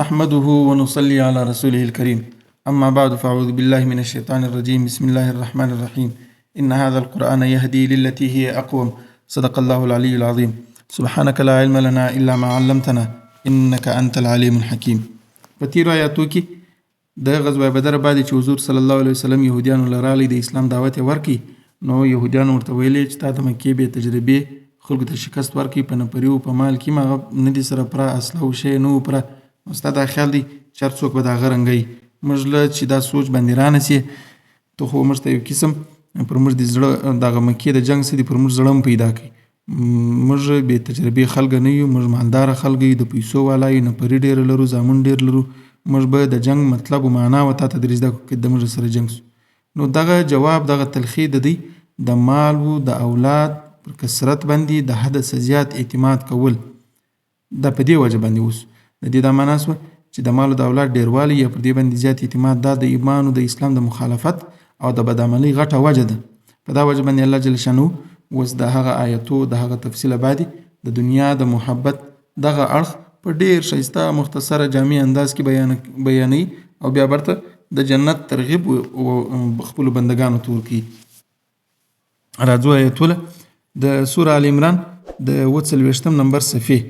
نحمده ونصلي على رسوله الكريم أما بعد فأعوذ بالله من الشيطان الرجيم بسم الله الرحمن الرحيم إن هذا القرآن يهدي للتي هي أقوم صدق الله العلي العظيم سبحانك لا علم لنا إلا ما علمتنا إنك أنت العليم الحكيم. په تیرو آیاتو کې د غزوه بدر بعد چې حضور صلی الله علیه وسلم يهودیانو لرالی د اسلام دعوت ورکي نو يهودیانو ورته ویلي چې تا د مکې به تجربه خلکو ته شکست ورکي په نپریو په مال کې ما نه دي سره پر اصله او شی نو پر استاد خیال دی چر څوک به دا غرنګي مجله چې دا سوچ باندې رانسي ته خو موږ ته یو قسم پر موږ د زړه دغه مکې د جنگ سره پر موږ زړه پیدا کوي. موږ به تجربه خلک نه یو، موږ مالدار خلک د پیسو والای نه پرې ډیر لرو زامن ډیر لرو، موږ به د جنگ مطلب او معنا او ته تدریس د موږ سره جنگ نو دغه جواب دغه تلخی د دی د مال او د اولاد پر کثرت باندې د حد زیات اعتماد کول د پدې وجه باندې اوس د دې د معنا سو چې د مال او د اولاد ډیروالی یا پر دې باندې زیات اعتماد د ایمان او د اسلام د مخالفت او د بدعملي غټه وجه ده. په دا وجه باندې الله جل شانو وس د هغه آیاتو د هغه تفصیل بعد د دنیا د محبت دغه اړخ په ډیر شایسته مختصره جامع انداز کې بیانې او بیا برته د جنت ترغیب او خپل بندگانو تور کی. راځو آیاتونه د سوره ال عمران د 28 نمبر صفحه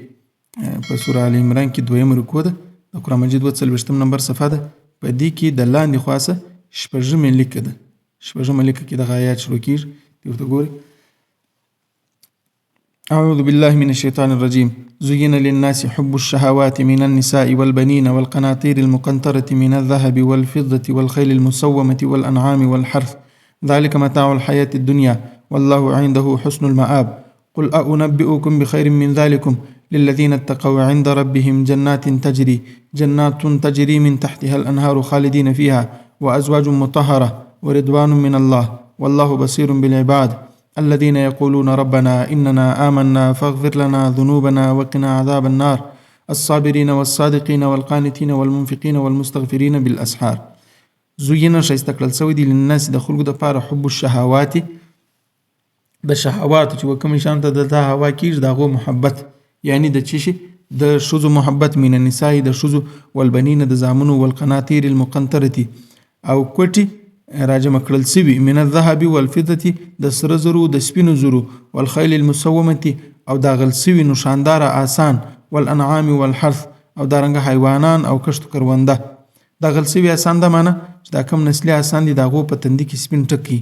په سوره ال عمران کې دویم رکوع ده د قرآن مجید 28 نمبر صفحه ده. په دې کې د لاندې خاصه شپږمه لیکه ده. شپږمه لیکه کې د آیات شروع کیږي ورته ګوري. أعوذ بالله من الشيطان الرجيم زين للناس حب الشهوات من النساء والبنين والقناطير المقنطرة من الذهب والفضة والخيل المسومة والأنعام والحرث ذلك متاع الحياة الدنيا والله عنده حسن المآب قل أنبئكم بخير من ذلكم للذين اتقوا عند ربهم جنات تجري من تحتها الأنهار خالدين فيها وأزواج مطهرة ورضوان من الله والله بصير بالعباد الذين يقولون ربنا إننا آمنا فاغفر لنا ذنوبنا وقنا عذاب النار الصابرين والصادقين والقانتين والمنفقين والمستغفرين بالأسحار. زين شایسته کړل سوی دی للناس د خلکو د پاره حب الشهوات د شهوات چې کوم شان ته د هوا کیږي دغه محبت یعنی د چشي د شذو محبت من النساء د شذو والبنین د زامنو والقناطیر المقنطره او کوټي راجم کړل سوی من الذهب والفضه د سره زرو د سپینو زرو والخيل المسومه او د غل سوی نشاندار آسان والانعام والحرث او دارنګ حیوانان او کشت کرونده د غل سوی آسان د معنی چې دا کم نسلی آسان دي دغه په تندې کې سپین ټکی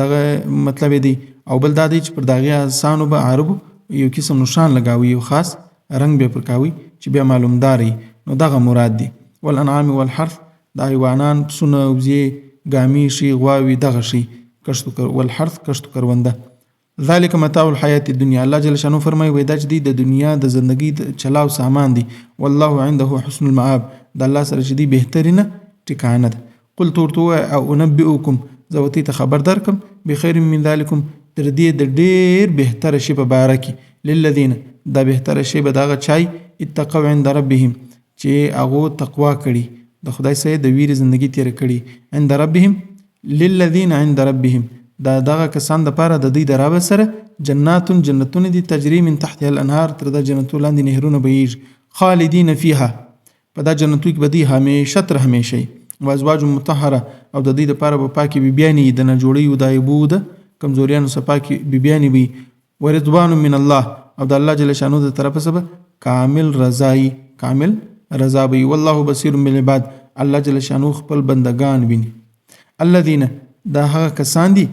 دغه مطلب دی او بل دا دی چې پر دغه آسانو به عربو یو قسم نشان لګاوي یو خاص رنگ به پرکاوي چې بیا معلومداري نو دغه مراد دی. والانعام والحرث د حیوانان پسونه وزي ګامي شي غواوي دغه شي کشت کر والحرث کشت کرونده ذلك متاع الحیات الدنیا. الله جل شانو فرمایي وای دا چې د دنیا د زندگی چلاو سامان دی والله عنده حسن المآب د الله سره چې دی بهترینه ټکانه ده. قل تورتو او انبئكم زوتی ته خبر درکم بخير من ذلكم تر دې د ډیر بهتر شی په باره کې للذین دا بهتر شی به دغه چای اتقوا عند ربهم چې هغه تقوا کړي د خدای سره د ویری زندگی تیر کړي عند ربهم للذین عند ربهم دا دغه کسان د پاره د دې د رب سره جنتون دي تجری من تحتها الانهار تر د جنتو لاندې نهرونه بهیږي خالدین فیها په دا جنتو کې بدی همیشه تر همیشه او ازواج مطهره او د دې د پاره په پاکي بیبیانی د نه جوړي او د ایبود کمزوریانو سپاکي بیبیانی وي ورضوان من الله او د الله جل شانو د طرف سبا کامل رضا وي والله بصير بالعباد الله جل شانو خپل بندگان ویني. الذين دا هغه کسان دي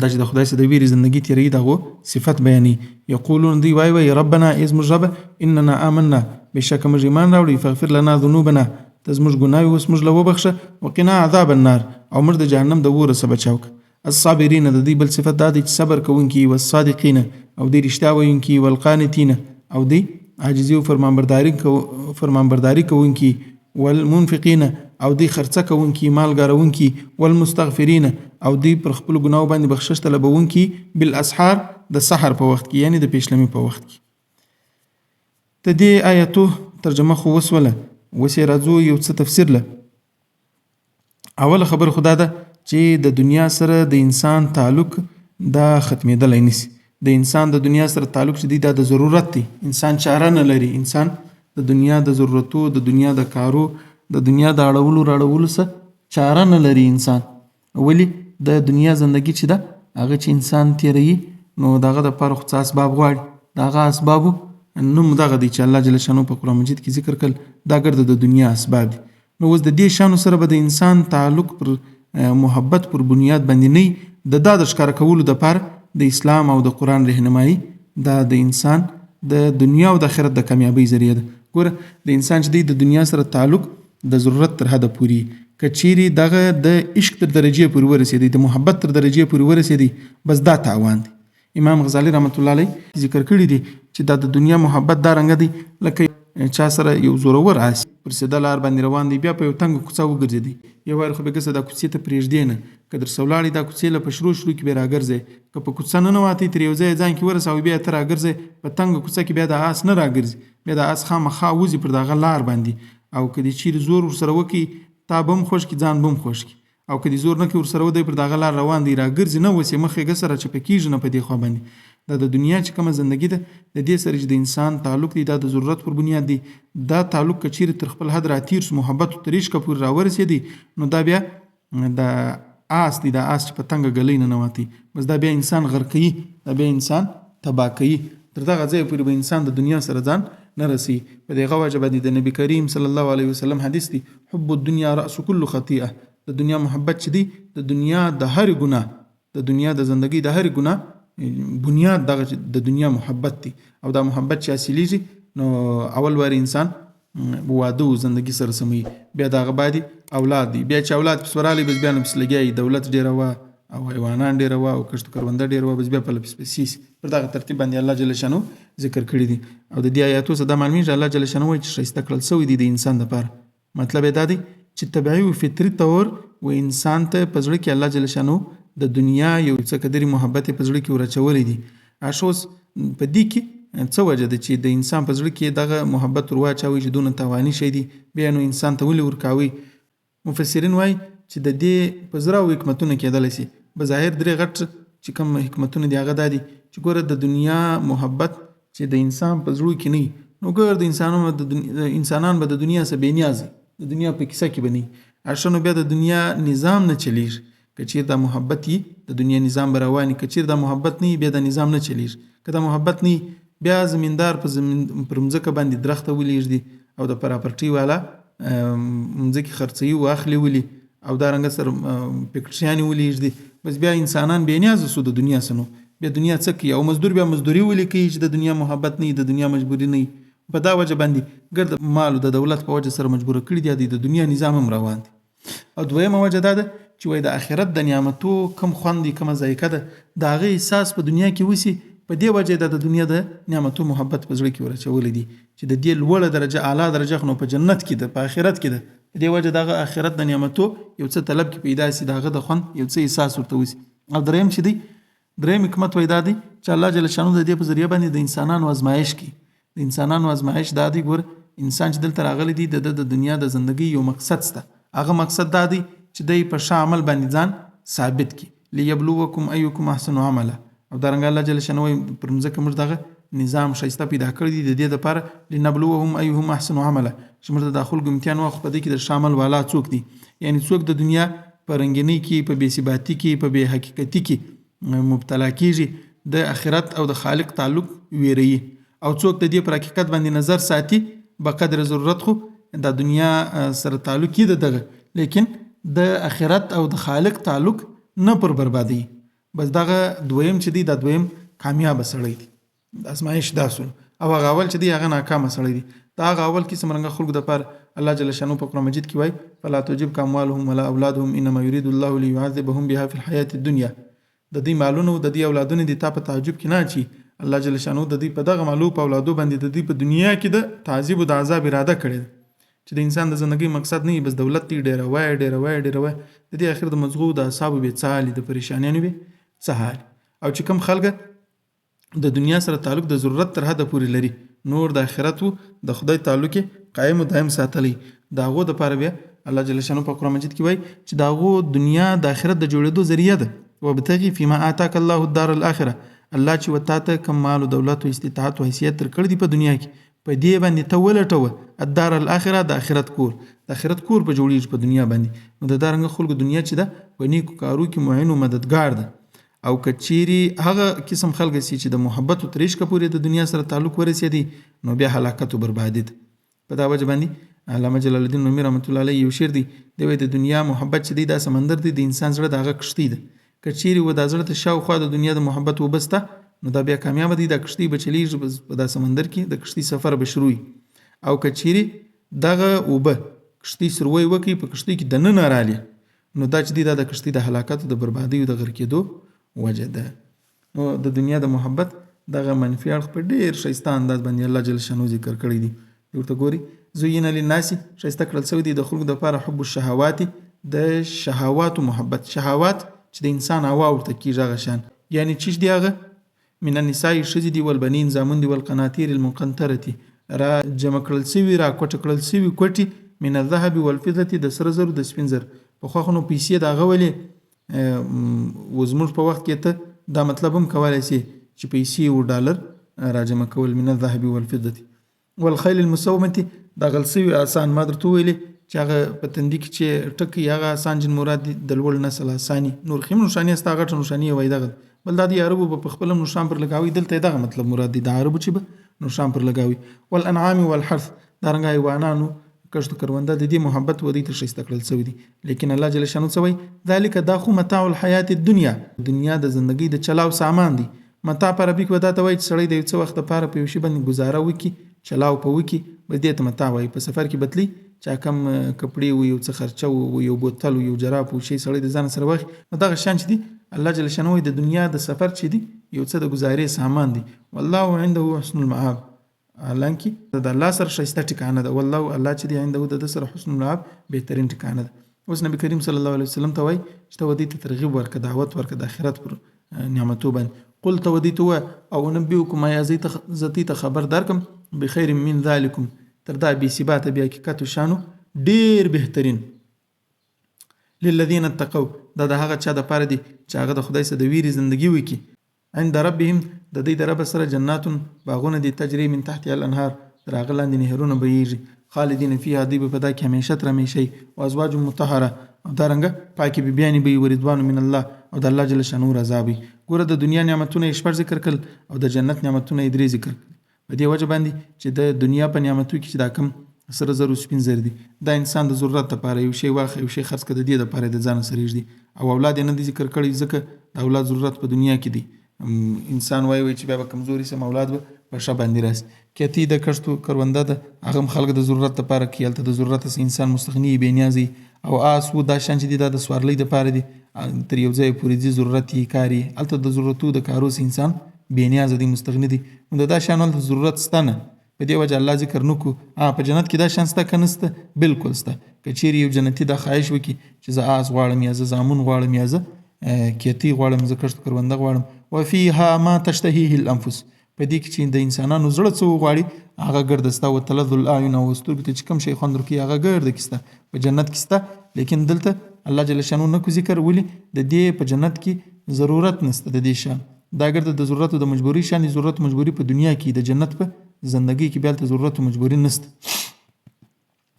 دا چې د خدای سره د ویری زندگی تیری دغه صفت بیانې یقولون دی وای ربنا از مجرب اننا آمنا بشک موږ ایمان راوړي فغفر لنا ذنوبنا تزمج ګناوي وس موږ له وبخښه وقنا عذاب النار او موږ د جهنم د ور سبا چوک. الصابرین د دې بل صفت دا چې صبر کوونکي او صادقین او د رښتیا وایونکي والقانتین او د عاجزی او فرمانبرداری کوونکي والمنفقین او د خرڅه کوونکي مالګارونکي والمستغفرین او د پر خپل ګناو باندې بخښش طلبونکي بالاسحار د سحر په وخت کې یعنی د پیشلمي په وخت کې. د دې آیاتو ترجمه خو وسوله وسې راځو یو څه تفسیر له. اول خبر خدا ده چې د دنیا سره د انسان تعلق دا ختمېدلی نشي. د انسان د دنیا سره تعلق چې دی دا د ضرورت دی. انسان چاره نه لري، انسان د دنیا د ضرورتو، د دنیا د کارو، د دنیا د اړولو څه چاره نه لري انسان. ولی د دنیا زندگی چې ده هغه چې انسان تیروي نو دغه دپاره خو څه اسباب غواړي. د هغه اسبابو نوم دغه دی چې الله جل شانو په قرآن مجید کې ذکر کړل، دا ګرد د دنیا اسباب دي. نو اوس د دې شانو سره به د انسان تعلق پر محبت پر بنیاد باندې نه د دا د ښکاره کولو دپاره د اسلام او د قرآن رهنمایي دا د انسان د دنیا او د آخرت د کامیابۍ ذریعه ده. ګوره د انسان چې دی د دنیا سره تعلق د ضرورت تر حده پورې که چیرې دغه د عشق تر درجې پورې ورسېدی، د محبت تر درجې پورې ورسېدی، بس دا تاوان دی. امام غزالی رحمت الله علیه ذکر کړی دی چې دا د دنیا محبت دا رنګه دی لکه چا سره یو زورور آس پر سیده لار باندې روان دی، بیا په یو تنګه کوڅه وګرځېدی، یو وار خو به ګسه دا کوڅې ته پرېږدې نه، که در څه ولاړې دا کوڅې له په شروع کې به راګرځې، که په کوڅه ننواتې تر یو ځای ځان کې ورسوې بیا ته راګرځې په تنګه کوڅه کې بیا د آس نه راګرځي، بیا د آس خامخا وځي پر دغه لار باندې. او که دې چیرې زور ورسره وکړي تا به هم خوښ کړي ځان به هم خوښ کړي، او که دې زور نه کړي ورسره ودی پر دغه لار روان دی راګرځي نه وسې مخې ګه سره چپه کېږي نه په دې خوا باندې. دا د دنیا چې کومه زندگی ده د دې سره چې د انسان تعلق دی دا د ضرورت پر بنیاد دی. دا تعلق که چیرې تر خپل حد راتیر سو، محبت تر عشقه پورې راورسېدی نو دا بیا د آس دی، دا آس چې په تنګه ګلۍ ننواتي بس دا بیا انسان غرق کوي، دا بیا انسان تباه کوي. تر دغه ځایه پورې به انسان د دنیا سره ځان نه رسي. په دغه وجه باندې د نبی کریم صلی الله علیه وسلم حدیث دی حب الدنیا رأس کل خطیئه، د دنیا محبت چې دی د دنیا د هر ګناه، د دنیا د زندگی د هر ګناه بنیاد دغه د دنیا محبت دی. او دا محبت چې حاصلیږي نو اول وار انسان واده و زندگی سره سموي، بیا دغه بعد اولاد دی، بیا چې اولاد پس ورالي بس بیا نه پس لګیایي، دولت ډېره وه او حیوانان ډېره وه او کښت کرونده ډېره وه، بس بیا په لپس پسیس پر دغه ترتیب باندې الله جل شانو ذکر کړي دي. او د دې آیاتو څخه دا معلومیږي الله جل شانو وایي چې ښایسته کړل سوي دي د انسان دپاره. مطلب یې دا دی چې طبیعي و فطري طور و انسان ته په زړه کې الله جل شانو د دنیا یو څه قدرې محبت په زړه کې ورچولی دي. اوس په دې کې څه وجه ده چې د انسان په زړه کې دغه محبت ور واچوي چې دونه تاواني شی دی، بیا نو انسان ته ولې ورکاوي؟ مفسرین وایي چې د دې په زړه او حکمتونه کېدلی سي. بظاهر درې غټ چې کوم حکمتونه دي هغه دا دي چې ګوره د دنیا محبت چې د انسان په زړه کې نه نو ګوره د انسانان به د دنیا څخه بې نیازي، د دنیا په کیسه کې به نه اشنو بیا د دنیا نظام نه چلیږي. که چیرې دا محبت یي د دنیا نظام به روان وي، که چیرې دا محبت نه بیا د نظام نه چلیږي. که دا محبت نه بیا زمیندار پر مځکه باندې درخته ولېږدي او د پراپرټي والا مځکې خرڅوي واخلي ولي او دارنګه سره فیکټریانې ولېږدي، بس بیا انسانان بې نیازه سو د دنیا څخه. نو بیا دنیا څه کوي؟ او مزدور بیا مزدوري ولې کوي چې د دنیا محبت نه د دنیا مجبوري نه. په دا وجه باندې ګرد مال د دولت په وجه سره مجبوره کړي دي، د دنیا نظام هم روان دي. او دویمه وجه دا ده چې وایي د آخرت د نعمتو کم خوند دی، کومه ذایقه ده د هغې احساس په دنیا کې وسي. په دې وجه د دنیا د نعمتو محبت په زړه کې ورچولی دي چې د دې لوړه درجه اعلی درجه خو نو په جنت کې ده، په آخرت کې ده. په دې وجه دغه آخرت د نعمتو یو څه طلب کې پیدا سي، د هغه د خوند یو څه احساس ورته وسي. او دریم چې دی دریم حکمت وایي دا دی چې الله جل شانو د دې په ذریعه باندې د انسانانو ازمایش کوي. د انسانانو ازمایش دا دی ګور انسان چې دلته راغلی دی د دنیا د زندگی یو مقصد سته، هغه مقصد دا دی چې دی په ښه عمل باندې ځان ثابت کړي. لیبلوکم ایکم احسن عملا. او دارنګه الله جل شانو پر مځکه موږ دغه نظام ښایسته پیدا کړی دی د دې دپاره لنبلوهم ایهم احسن عملا چې موږ ته د خلکو امتحان واخلو په دې کې د ښه عمل والا څوک دي، یعنی څوک د دنیا په رنګینۍ کې، په بې ثباتي کې، په بې حقیقتي کې مبتلا کېږي، د آخرت او د خالق تعلق ویروي، او څوک د دې پر حقیقت باندې نظر ساتي بقدر ضرورت. خو د دنیا سره تعلق یې د دغه لیکن د آخرت او د خالق تعلق نه پر بربادي. بس دغه دویم چې دی دا دویم کامیاب سړی دی، د ازمایش دا سول. او هغه اول چې دی هغه ناکامه سړی دی. دا هغه اول کې څرنګه خلکو دپاره الله جل شانو په قرآن مجید کې وایي فلا تعجبک اموالهم ولا اولادهم انما یرید الله لیعذبهم بها فی الحیاة الدنیا. د دې مالونو د دې اولادونو د تا په تعجب کې نه اچي. الله جل شانو د دې په دغه مالو په اولادو باندې د دې په دنیا کې د تعذیب او د عذاب اراده کړې ده چې د انسان د ژوندۍ مقصد نه بس دولت دی ډیره وای د دې اخر د مزغو د اصحاب به څالي د پریشانیانو به څحال. او چې کوم خلک د دنیا سره تعلق د ضرورت تر حده پورې لري، نور د آخرت د خدای تعلق قائم او دائم ساتلی، داغو د پاره بیا الله جل شانو په قرآن مجید کې وایي چې داغو دنیا د آخرت د جوړېدو ذریعہ ده. وابتغي فيما آتاك الله الدار الاخره. الله چې وتا ته کم مال او دولت او استطاعت او حیثیت تر کړی دی په دنیا کې، په دې باندې ته ولټوه الدار الاخره د آخرت کور د آخرت کور په جوړیږي په دنیا باندې. نو د دارنګه خلکو دنیا چې ده په نیکو کارو کې معین او مددګار ده. او که چیرې هغه قسم خلک سي چې د محبت او تر عشقه پورې د دنیا سره تعلق ورسېدي نو بیا هلاکت او بربادي ده. په دا وجه باندې علامه جلال الدین رومي رحمت الله علیه یو شعر دی دوی د دنیا محبت چې دی دا سمندر دی د انسان زړه د هغه کښتۍ ده. که چیرې و دا زړه ته شاوخوا د دنیا د محبت وبسته نو دا بیا کامیاب دی دا کښتۍ به چلیږي په دا سمندر کې د کښتۍ سفر به شروع وي. او که چیرې دغه اوبه کښتۍ سروی وکړي په کښتۍ کې دننه رالي نو دا چې دی دا د کښتۍ د هلاکت د بربادۍ او د غرق کېدو وجه ده. نو د دنیا د محبت دغه منفي اړخ په ډېر ښایسته انداز باندې الله جل شانو ذکر کړی دی. ورته ګوري زوین للناس ښایسته کړل شوی دی د خلکو دپاره حب الشهوات د شهواتو محبت. شهوات چې د انسان هوا ورته کېږي هغه شان یعنی چیش دی هغه من النساء ښځې دي والبنین زامن دي والقناطیر المقنطرة را جمع کړل شوي را کوټه کړل شوي کوټې من الذهب والفضة د سره زرو د سپین زر. پخوا خو نو پیسې د هغه ولې وزموږ په وخت کې ته دا مطلب هم کولی شي چې پیسې او ډالر راجمع کول من الذهب والفضة والخیل المسومة دا غل سوي آسان ما درته ویلې چې هغه په تندي کې چې ټکي هغه آسان جن مراد دي د لوړ نسل آساني نور خیم نوشاني ستا غټه نوشاني وای دغه بل دا د عربو په خپل نوشان پر لګاوي دلته دغه مطلب مراد دي د عربو چې به نوشان پر لګاوي. والانعام والحرث دا رنګ حیوانانو کښت کرونده د دې محبت و دې ته ښایسته کړل شوی دي. لیکن الله جل شانو څه وایي ذلک دا خو متاع الحیات الدنیا دنیا د زندګۍ د چلاو سامان دی. متاع په عربي کې دا ته وایي چې سړی د یو څه وخت لپاره په یو شي باندې ګزاره وکړي چلاو په وکړي به دې ته متاع وایي. په سفر کې بدلی چا کم کپړې و یو څه خرچه و یو بوتل و یو جراب و شی سړی د ځان سره واخلي نو دغه شان چې دی الله جل شانو د دنیا د سفر چې دی یو څه د ګزارې سامان دی. والله عنده حسن المآب حالانکه د الله سره ښایسته ټکانه ده. والله الله چې دی عنده د سره حسن المآب بهترین ټکانه ده. اوس نبی کریم صلی الله علیه وسلم ته وایي چې ته ودې ته ترغیب ورکړه دعوت ورکړه د آخرت پر نعمتو باندې. قل ته ودې ته ووایه او انبئکم آیا زه دې ته خبر درکم بخیر من ذلکم تر دا بې ثباته بې حقیقتو شانو ډېر بهترین للذین اتقوا دا د هغه چا دپاره دي چې هغه د خدای سره د ویرې زندګي وکړي. عند ربهم د دې د رب سره جناتون باغونه دي تجري من تحتها الانهار تر هغه لاندې نهرونه بهیږي خالدین فیها دوی به په دا کې همیشه تر همیشې و ازواج مطهره او دارنګه پاکې بیبیانې به وي ورضوان من الله او د الله جل شانو رضا وي. ګوره د دنیا نعمتونه یې شپږ ذکر کړل او د جنت نعمتونه یې درې ذکر کړل. په دې وجه باندې چې د دنیا په نعمتو کې چې دا کم سره زر سپین زر دي دا انسان د ضرورت لپاره یو شی واخلي یو شی خرڅ کړه د دې لپاره د ځان سره یږدي او اولاد یې نه دي ذکر کړی ځکه د اولاد ضرورت په دنیا کې دی. انسان وایي چې بیا به کمزوري سم اولاد به په ښه باندې راسي. کیتی د کښتو کرونده ده هغه هم خلک د ضرورت لپاره کوي هلته د ضرورت څخه انسان مستغني بې نیازي او آس و دا شان چې دي دا د سوارلۍ دپاره دي تر یو ځایه پورې ځي ضرورت یې کار یې هلته د ضرورتو د کارو څخه انسان بې نیازه دی مستغني دی. نو د دا شان هلته ضرورت شته نه په دې وجه الله ذکر نه کړو. په جنت کې دا شان شته که نشته بالکل شته. که چیرې یو جنتي دا خواهش وکړي چې زه آس غواړم یا زه زامن غواړم یا زه کیتی غواړم زه کښت کرونده غواړم وفیها ما تشتهیه الانفس په دې کې چې د انسانانو زړه څه وغواړي هغه ګرده شته وتلذ الاعین او سترګو ته چې کوم شی خوند ورکوي هغه ګرده کې شته په جنت کې شته. لیکن دلته الله جل شانو نه کو ذکر ولي د دې په جنت کې ضرورت نشته د دې شان دا ګرده د ضرورت او د مجبوري شان ضرورت مجبوري په دنیا کې د جنت په زندګۍ کې بیا ته ضرورت او مجبوري نشته.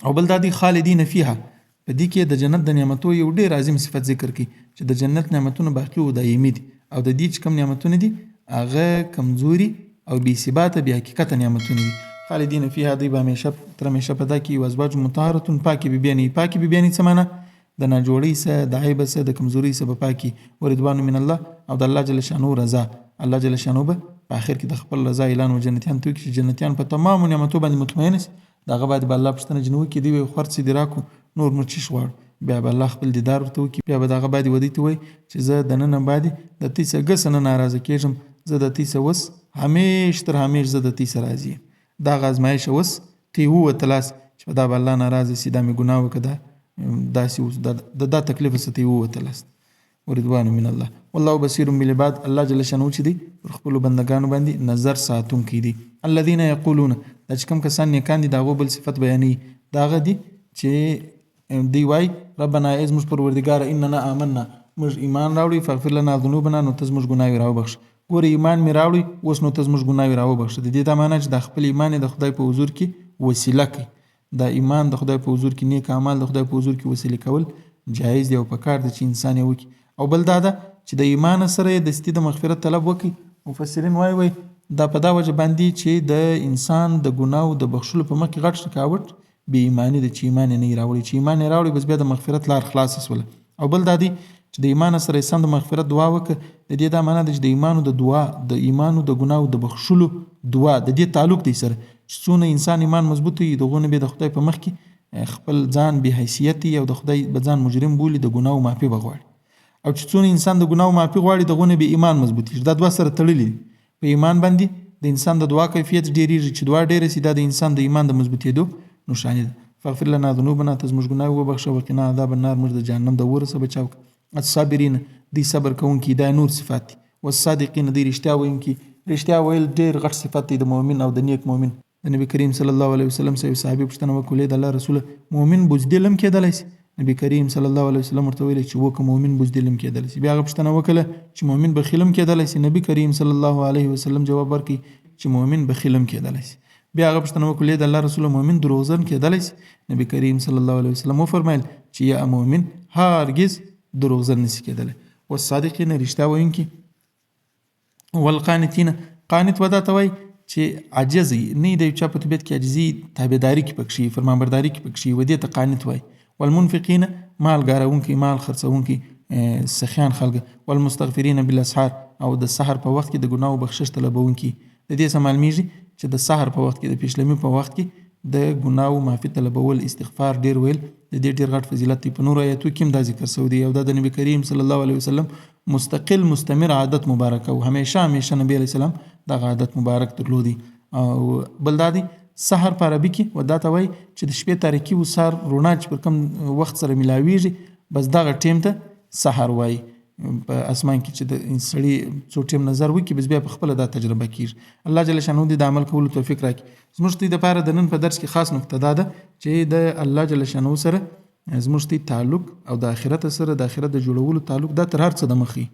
او بل دا دی خالدین فیها په دې کې د جنت د نعمتو یو ډېر عظیم صفت ذکر کړي چې د جنت نعمتونه باقي او دایمي دي او د دې چې کوم نعمتونه دي هغه کمزوري او بې ثباته بې حقیقته نعمتونه دي. خالدین فیها دوی به همیشه تر همیشه په دا کې ازواج مطهرة پاکې بیبیانې پاکې بیبیانې څه معنی د ناجوړۍ څه د عیبه څه د کمزورۍ څه به پاکي ورضوان من الله او د الله جل شانو رضا. الله جل شانو به په آخر کې د خپل رضا اعلان و جنتیان ته وکړي چې جنتیان په تمامو نعمتو باندې مطمئن شي د هغه باندې به الله پوښتنه جن وکړي دوی به خرڅ دې راکړو نور نو چی غواړو بیا به الله خپل دیدار ورته وکړي بیا به د هغه باندې ودې ته وایي چې زه دننه باندې د تې څه ګسه نه ناراضه کېږم زه د تې څه اوس همیش تر همیش زه د تې څه راضي یم. دغه ازمایش اوس تې ووتلاست چې دا به الله ناراضه سي دا مې ګناه وکړه داسې اوس د دا تکلیف څه تې ووتلاست ورضوان من الله والله بصیر بالعباد. الله جل شانو چې دی پر خپلو بندګانو باندې نظر ساتونکی دی. الذین یقولون دا چې کوم کسان نیکان دي د هغو بل صفت بیانوي د هغه دي چې دی وایي ربنا ای زموږ پروردګاره اننا آمنا موږ ایمان راوړي فاغفر لنا ذنوبنا نو ته زموږ ګناوې راوبخښ ګوره ایمان مې راوړی اوس نو ته زموږ ګناوې راوبخښه. د دې دا معنا چې دا خپل ایمان د خدای په حضور کې وسیله کوي. دا ایمان د خدای په حضور کې نیک اعمال د خدای په حضور کې وسیلې کول جایز دی او پکار دی چې انسان یې وکړي. او بل دا ده چې د ایمان سره یې دستي د مغفرت طلب وکړي. مفسرین وایي دا په دا وجه باندې چې د انسان د ګناو د بخښلو په مخ کې غټ رکاوټ بې ایماني ده چې ایمان یې نه راوړي. چې ایمان یې راوړي بس بیا د مغفرت لار خلاصه سوله. او بل دا دی چې د ایمان سره سم د مغفرت دعا وکړه. د دې دا معنا ده چې د ایمانو د دعا د ایمانو د ګناو د بخښلو دعا د دې تعلق دی سره چې څونه انسان ایمان مضبوط وي دغونه به د خدای په مخ کې خپل ځان بې حیثیت او د خدای به ځان مجرم بولي د ګناو معافي به غواړي. او چې څونه انسان د ګناو معافي غواړي دغونه به ایمان مضبوط شي. دا دوه سره تړلي دي. په ایمان باندې د انسان د دعا کیفیت ډیریږي. چې دعا ډیره سي دا د انسان د ایمان د مضبوطېدو نښانه ده. فاغفر لنا ذنوبنا ته زموږ ګناه وبخښه وقنا عذاب النار موږ د جهنم د اور څخه بچاو کړه. الصابرین دی صبر کوونکي دا نور صفات دي. والصادقین دی رښتیا ویونکي. رښتیا ویل ډیر غټ صفت دی د مؤمن او د نیک مؤمن. د نبی کریم صلی الله علیه وسلم صحابي پوښتنه وکړه د الله رسول مؤمن بزدل هم کېدلی شي؟ نبی کریم صلی الله علیه وسلم ورته ویل چې وکه مؤمن بزدل هم کېدلی شي. بیا هغه پوښتنه وکړه چې مؤمن بخیل هم کېدلی شي؟ نبی کریم صلی الله علیه وسلم جواب ورکړي چې مؤمن بخیل هم کېدلی شي. بیا هغه پوښتنه وکړه د الله رسول مؤمن دروغجن کېدلی شي؟ نبی کریم صلی الله علیه وسلم وفرمایل چې یا مؤمن هرگز دروغجن نشي کېدلی. والصادقین رښتیا ویونکي. والقانتین قانت ودا ته وایي چې عاجز نه د یو چا په طبیعت کې عاجزي تابعداري کې پکې فرمانبرداري کې پکې ودې ته قانت وایي. والمنفقین مال ګارونکي مال خرڅونکي سخیان خلک. والمستغفرین بالاسحار او د سحر په وخت کې د ګناو بخشش طلبونکي. د دې څه معلومیږي چې د سحر په وخت کې د پیشلمي په وخت کې د ګناو معافي طلبول استغفار ډیر ویل د دې ډیر غټ فضیلت دی. په نور آیاتو کې هم دا ذکر شوی دی او دا د نبی کریم صلی الله علیه وسلم مستقل مستمر عادت مبارک او همیشه نبی علیه السلام دا عادت مبارک درلودي. او بل دا دی سحر په عربي کې ودا ته وایي چې د شپې تاریکي او سحر روڼا چې پر کوم وخت سره ملاویږي بس دغه ټیم ته سحر وایي. په اسمان کې چې د سړي څو ټیم نظر وکړي بس بیا په خپله دا تجربه کېږي. الله جل شانه دې د عمل کولو توفیق راکړي. زموږ ته دپاره د نن په درس کې خاص نکته دا ده چې د الله جل شانه سره زموږ ته تعلق او د آخرت سره د آخرت د جوړولو تعلق دا تر هر څه د مخې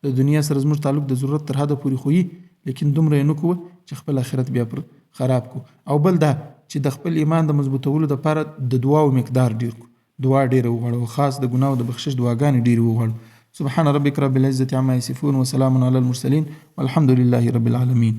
د دنیا سره زموږ تعلق د ضرورت تر حده پورې خوي لیکن دومره یې نه کوو چې خپل آخرت بیا پر خراب کو. او بل دا چې د خپل ایمان د مضبوطولو دپاره د دعاو مقدار ډیر کو. دعا ډیره وغواړو خاص د ګناو د بخشش دعاګانې ډیرې وغواړو. سبحان ربك رب العزة عما يصفون وسلام على المرسلين والحمد لله رب العالمين.